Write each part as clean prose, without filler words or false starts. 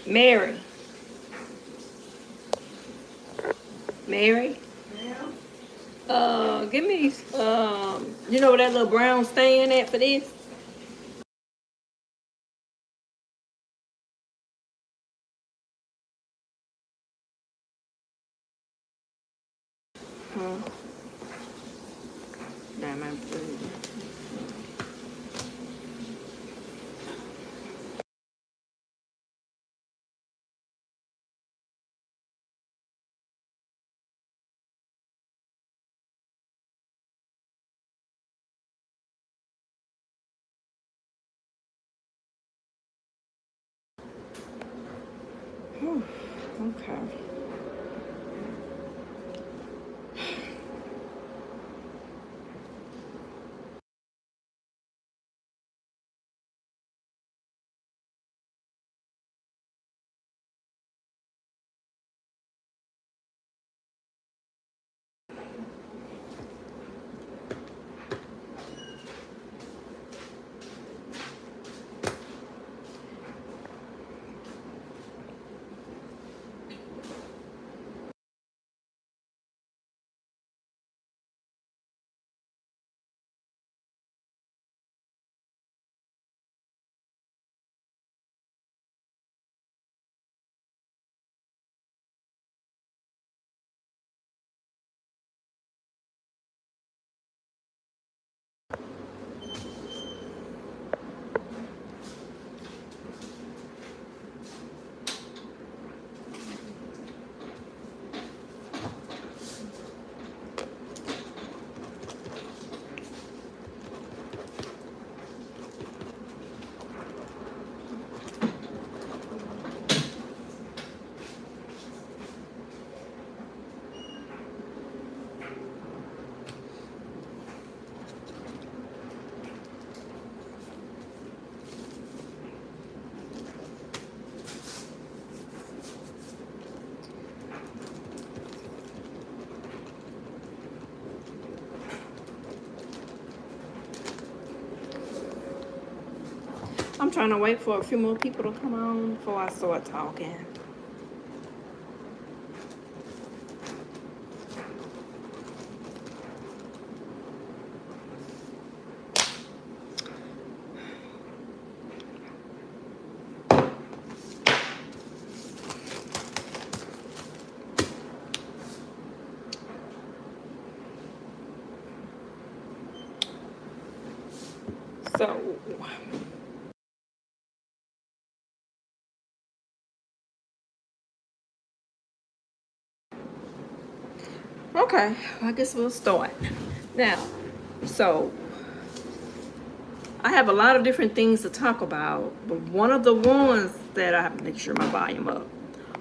Mary. Mary. Give me you know where that little brown stand at for this? Huh? Damn, I'm through. Okay. I'm trying to wait for a few more people to come on before I start talking. So, okay, I guess we'll start. Now, so I have a lot of different things to talk about, but one of the ones that I have to make sure my volume up.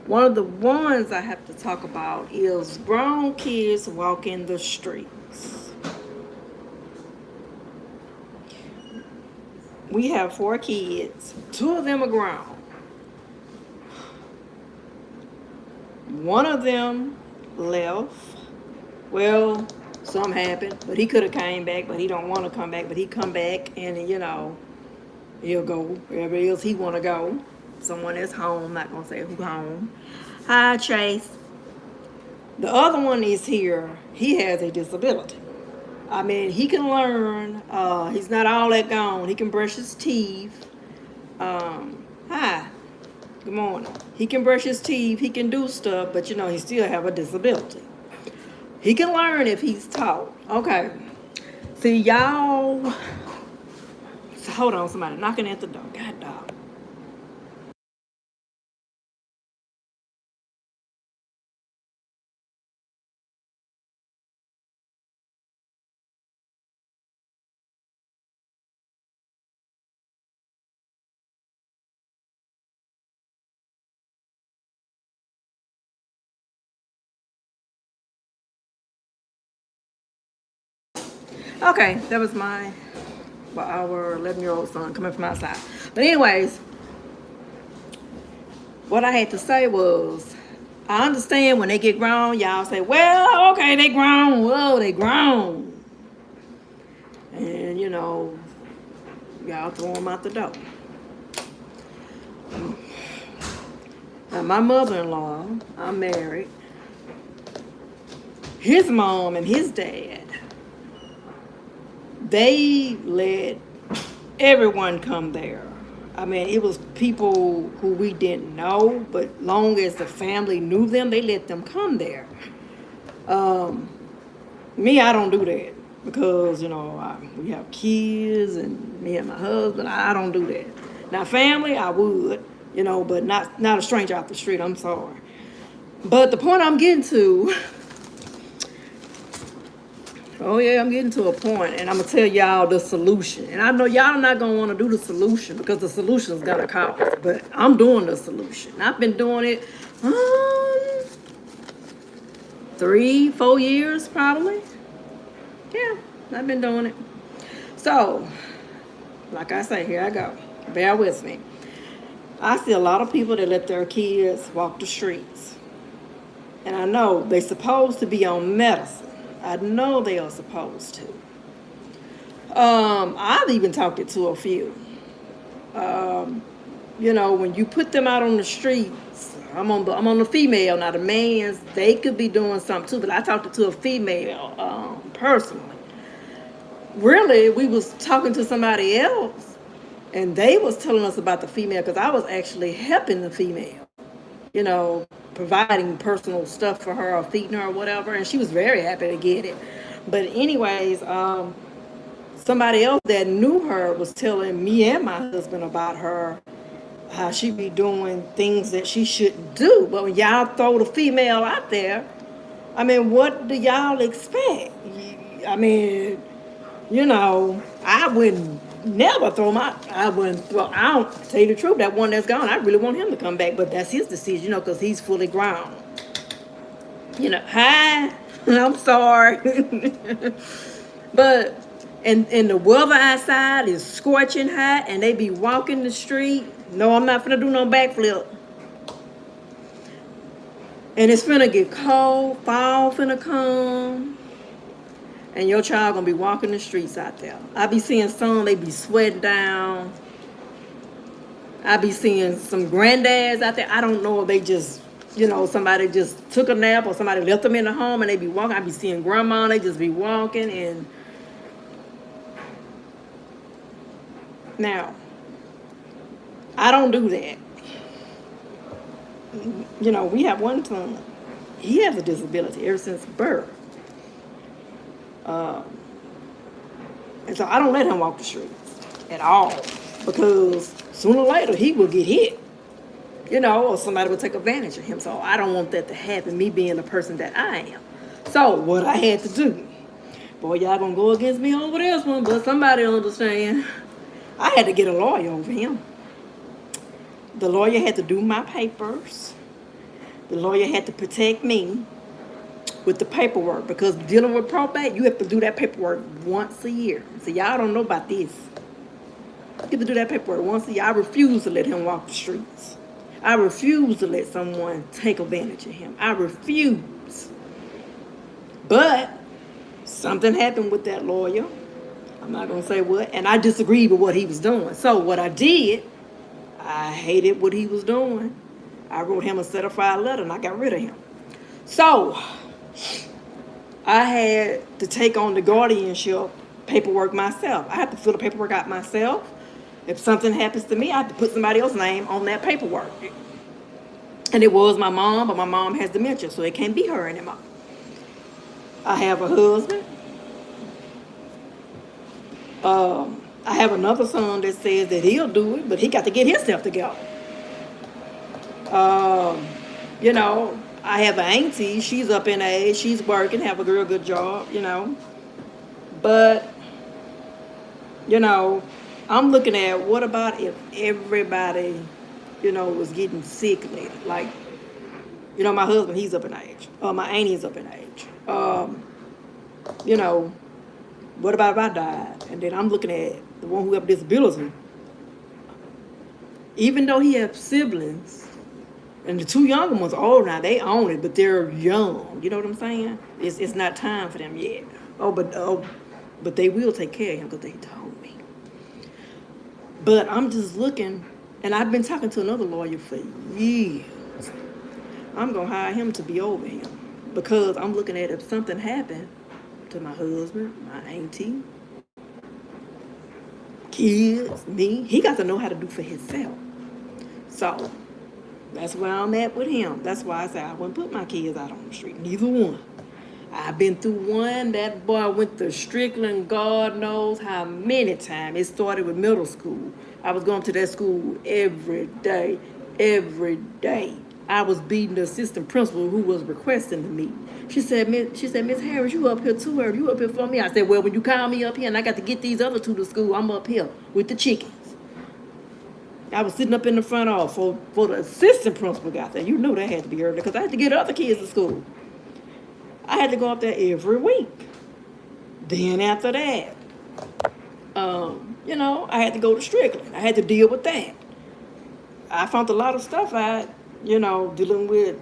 One of the ones I have to talk about is grown kids walking the streets. We have 4 kids. 2 of them are grown. One of them left. Well, something happened, but he could have came back, but he don't want to come back, but he come back and he'll go wherever else he want to go. Someone that's home, not gonna say who home. Hi, Chase. The other one is here. He has a disability. I mean, he can learn. He's not all that gone. He can brush his teeth. Hi. Good morning. He can brush his teeth. He can do stuff, but he still have a disability. He can learn if he's taught. Okay. See, y'all. Hold on, somebody knocking at the door. God dog. Okay, that was our 11-year-old son coming from outside. But anyways, what I had to say was, I understand when they get grown, y'all say, well, okay, they grown. Whoa, they grown. And, y'all throw them out the door. Now, my mother-in-law, I'm married. His mom and his dad, they let everyone come there. I mean, it was people who we didn't know, but long as the family knew them, they let them come there. Me, I don't do that because, we have kids and me and my husband, I don't do that. Now, family, I would, but not a stranger off the street, I'm sorry. But the point I'm getting to, I'm getting to a point, and I'm going to tell y'all the solution. And I know y'all not going to want to do the solution because the solution's going to cost, but I'm doing the solution. I've been doing it 3-4 years probably. Yeah, I've been doing it. So, like I say, here I go. Bear with me. I see a lot of people that let their kids walk the streets. And I know they're supposed to be on medicine. I know they are supposed to. I've even talked it to a few. When you put them out on the streets, I'm on the female, not the man's. They could be doing something too, but I talked to a female personally. Really, we was talking to somebody else, and they was telling us about the female because I was actually helping the female, providing personal stuff for her or feeding her or whatever, and she was very happy to get it. But anyways, somebody else that knew her was telling me and my husband about her, how she be doing things that she shouldn't do. But when y'all throw the female out there, I mean, what do y'all expect? I mean, I wouldn't never throw I don't tell you the truth, that one that's gone, I really want him to come back, but that's his decision, because he's fully grown. Hi, I'm sorry. But, and the weather outside is scorching hot, and they be walking the street. No, I'm not finna do no backflip. And it's finna get cold, fall finna come. And your child gonna be walking the streets out there. I be seeing some, they be sweating down. I be seeing some granddads out there. I don't know if they just, somebody just took a nap or somebody left them in the home and they be walking. I be seeing grandma, they just be walking. And now, I don't do that. We have one son. He has a disability ever since birth. And so I don't let him walk the streets at all, because sooner or later he will get hit, or somebody will take advantage of him. So I don't want that to happen, me being the person that I am. So what I had to do, boy, y'all gonna go against me over this one, but somebody understand. I had to get a lawyer over him. The lawyer had to do my papers. The lawyer had to protect me with the paperwork, because dealing with probate, you have to do that paperwork once a year. So y'all don't know about this. You have to do that paperwork once a year. I refuse to let him walk the streets. I refuse to let someone take advantage of him. I refuse. But something happened with that lawyer. I'm not going to say what. And I disagreed with what he was doing. So what I did, I hated what he was doing. I wrote him a certified letter and I got rid of him. So I had to take on the guardianship paperwork myself. I have to fill the paperwork out myself. If something happens to me, I have to put somebody else's name on that paperwork. And it was my mom, but my mom has dementia, so it can't be her anymore. I have a husband. I have another son that says that he'll do it, but he got to get himself together. I have an auntie. She's up in age. She's working, have a real good job, But, I'm looking at, what about if everybody, was getting sick later? Like, my husband, he's up in age. My auntie's up in age. What about if I died? And then I'm looking at the one who have disability. Even though he has siblings, And the two younger ones, old now, they own it, but they're young. You know what I'm saying? It's not time for them yet. But they will take care of him because they told me. But I'm just looking, and I've been talking to another lawyer for years. I'm gonna hire him to be over him because I'm looking at if something happened to my husband, my auntie, kids, me, he got to know how to do for himself. So that's where I'm at with him. That's why I say I wouldn't put my kids out on the street. Neither one. I've been through one. That boy went to Strickland, God knows how many times. It started with middle school. I was going to that school every day, every day. I was beating the assistant principal who was requesting to meet. She said, Miss Harris, you up here too, or you up here for me? I said, well, when you call me up here and I got to get these other two to school, I'm up here with the chickens. I was sitting up in the front office for the assistant principal got there. You knew that had to be early because I had to get other kids to school. I had to go up there every week. Then after that, I had to go to Strickland. I had to deal with that. I found a lot of stuff out, dealing with,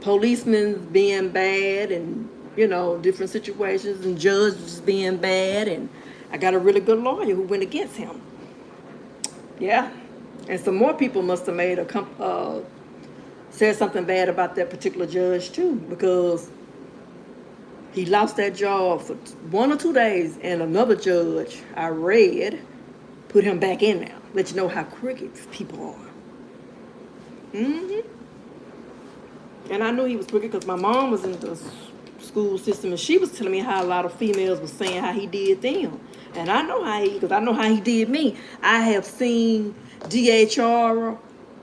policemen being bad and, different situations and judges being bad. And I got a really good lawyer who went against him. Yeah. And some more people must have made said something bad about that particular judge too, because he lost that job for 1 or 2 days, and another judge I read put him back in there. Let you know how crooked people are. And I knew he was crooked because my mom was in the school system, and she was telling me how a lot of females were saying how he did them. And I know how he did me. I have seen DHR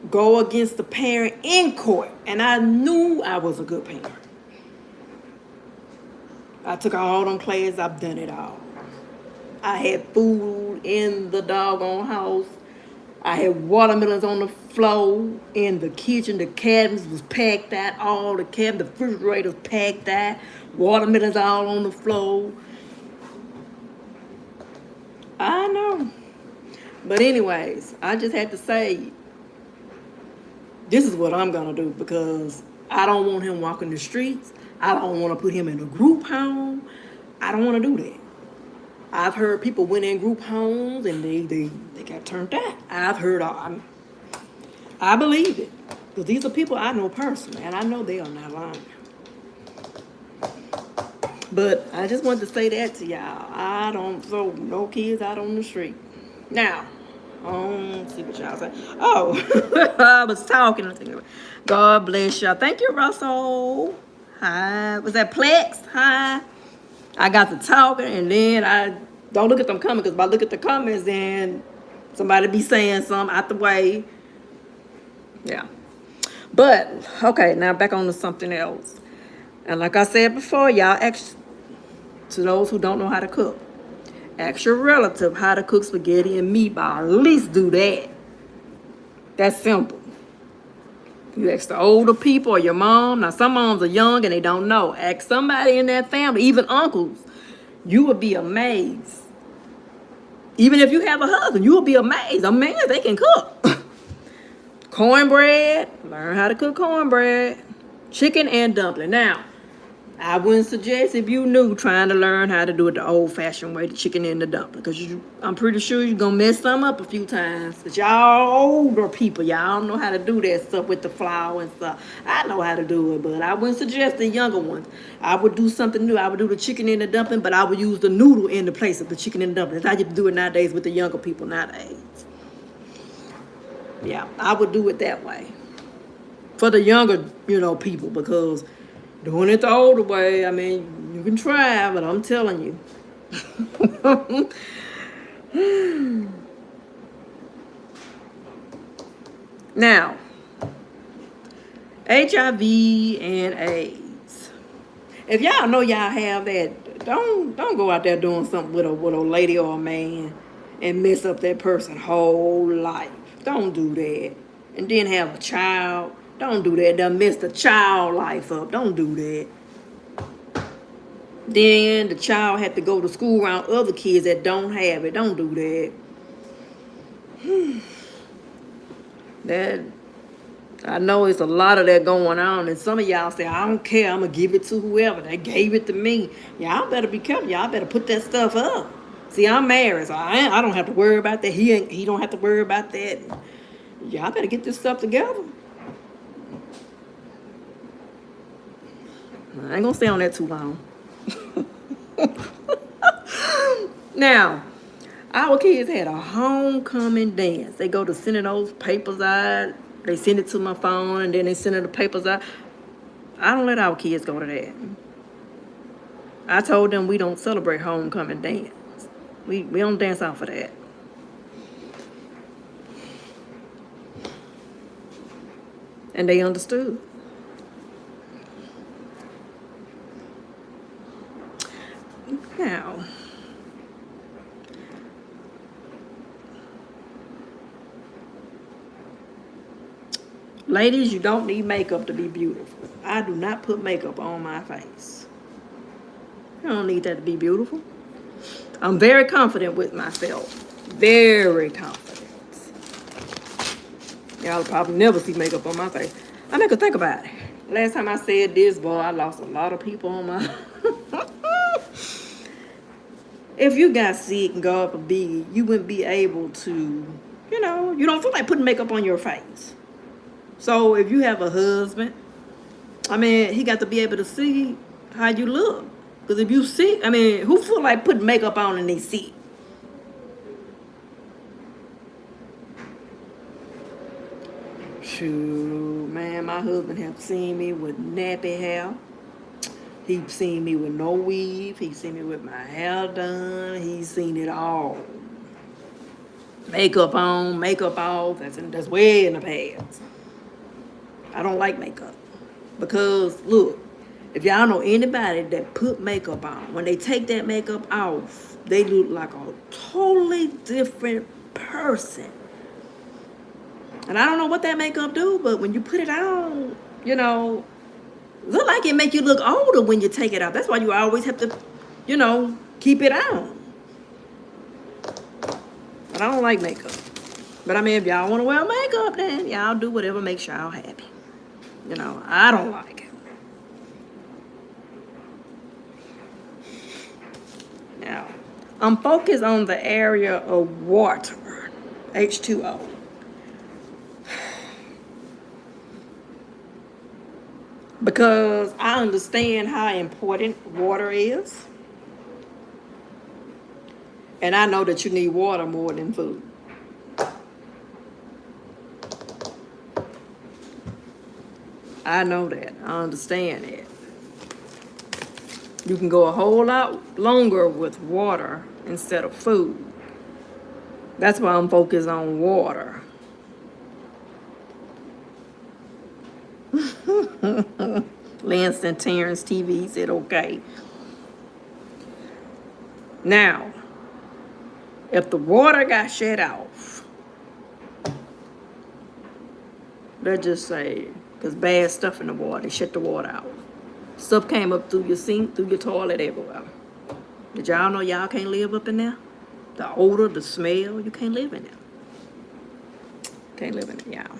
go against the parent in court, and I knew I was a good parent. I took all them classes, I've done it all. I had food in the doggone house. I had watermelons on the floor in the kitchen. The cabinets was packed out, all the cabinets, the refrigerators packed out, watermelons all on the floor. I know. But anyways, I just had to say, this is what I'm going to do because I don't want him walking the streets. I don't want to put him in a group home. I don't want to do that. I've heard people went in group homes and they got turned out. I've heard all. I believe it. Because these are people I know personally, and I know they are not lying. But I just wanted to say that to y'all. I don't throw no kids out on the street. Now, let's see what y'all say. Oh, I was talking. God bless y'all. Thank you, Russell. Hi. Was that Plex? Hi. I got to talking, and then I don't look at them comments, because if I look at the comments, then somebody be saying something out the way. Yeah. But, okay, now back on to something else. And like I said before, y'all ask, to those who don't know how to cook, ask your relative how to cook spaghetti and meatball. At least do that. That's simple. You ask the older people or your mom. Now, some moms are young and they don't know. Ask somebody in that family, even uncles. You would be amazed. Even if you have a husband, you will be amazed. A man, they can cook. Cornbread. Learn how to cook cornbread. Chicken and dumpling. Now, I wouldn't suggest if you knew trying to learn how to do it the old-fashioned way, the chicken and the dumpling, because I'm pretty sure you're going to mess some up a few times. But y'all older people, y'all don't know how to do that stuff with the flour and stuff. I know how to do it, but I wouldn't suggest the younger ones. I would do something new. I would do the chicken and the dumpling, but I would use the noodle in the place of the chicken and the dumpling. That's how you do it nowadays with the younger people nowadays. Yeah, I would do it that way. For the younger, people, because doing it the older way, I mean, you can try, but I'm telling you. Now, HIV and AIDS. If y'all know y'all have that, don't go out there doing something with a lady or a man and mess up that person's whole life. Don't do that. And then have a child. Don't do that. They'll mess the child life up. Don't do that. Then the child had to go to school around other kids that don't have it. Don't do that. That I know it's a lot of that going on, and some of y'all say, I don't care, I'm gonna give it to whoever. They gave it to me. Y'all better be careful. Y'all better put that stuff up. See, I'm married, so I don't have to worry about that. He don't have to worry about that. Y'all better get this stuff together. I ain't gonna stay on that too long. Now, our kids had a homecoming dance. They go to sending those papers out. They send it to my phone, and then they send the papers out. I don't let our kids go to that. I told them we don't celebrate homecoming dance. We don't dance out for that. And they understood. Now, ladies, you don't need makeup to be beautiful. I do not put makeup on my face. I don't need that to be beautiful. I'm very confident with myself. Very confident. Y'all probably never see makeup on my face. I make her think about it. Last time I said this, boy, I lost a lot of people on my... If you got sick and God forbid, you wouldn't be able to, you don't feel like putting makeup on your face. So if you have a husband, he got to be able to see how you look. Because if you sick, who feel like putting makeup on and they sick? Shoot, man, my husband have seen me with nappy hair. He's seen me with no weave. He's seen me with my hair done. He's seen it all. Makeup on, makeup off. That's way in the past. I don't like makeup. Because, look, if y'all know anybody that put makeup on, when they take that makeup off, they look like a totally different person. And I don't know what that makeup do, but when you put it on, look like it make you look older when you take it out. That's why you always have to, keep it on. But I don't like makeup. But if y'all want to wear makeup, then y'all do whatever makes y'all happy. I don't like it. Now, I'm focused on the area of water, H2O. Because I understand how important water is. And I know that you need water more than food. I know that. I understand that. You can go a whole lot longer with water instead of food. That's why I'm focused on water. Lanston Terrence TV said okay. Now, if the water got shut off, let's just say, because bad stuff in the water, they shut the water out. Stuff came up through your sink, through your toilet, everywhere. Did y'all know y'all can't live up in there? The odor, the smell, you can't live in there. Can't live in it, y'all.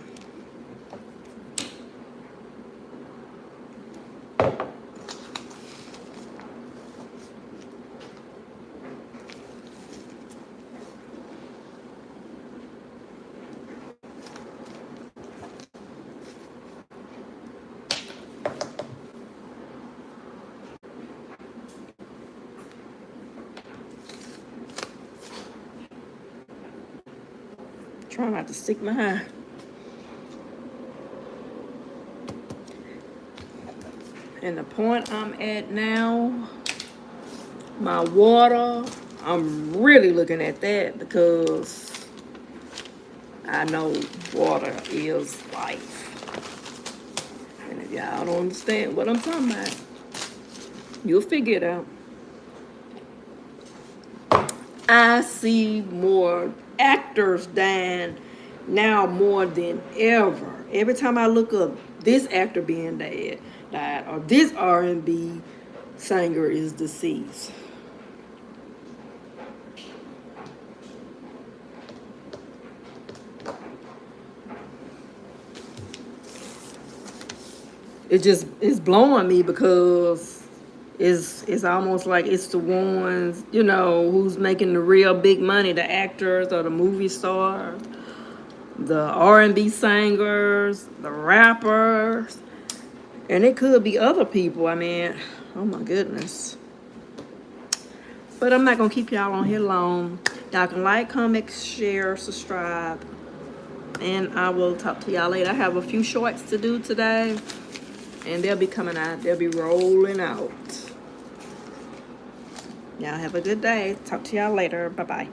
Try not to stick my eye. And the point I'm at now, my water, I'm really looking at that because I know water is life. And if y'all don't understand what I'm talking about, you'll figure it out. I see more actors dying now more than ever. Every time I look up, this actor being died, or this R&B singer is deceased. it's blowing me because it's almost like it's the ones, you know, who's making the real big money, the actors or the movie stars, the R&B singers, the rappers, and it could be other people. I mean, oh my goodness. But I'm not gonna keep y'all on here long. Y'all can like, comment, share, subscribe, and I will talk to y'all later. I have a few shorts to do today, and they'll be coming out. They'll be rolling out. Y'all have a good day. Talk to y'all later. Bye-bye.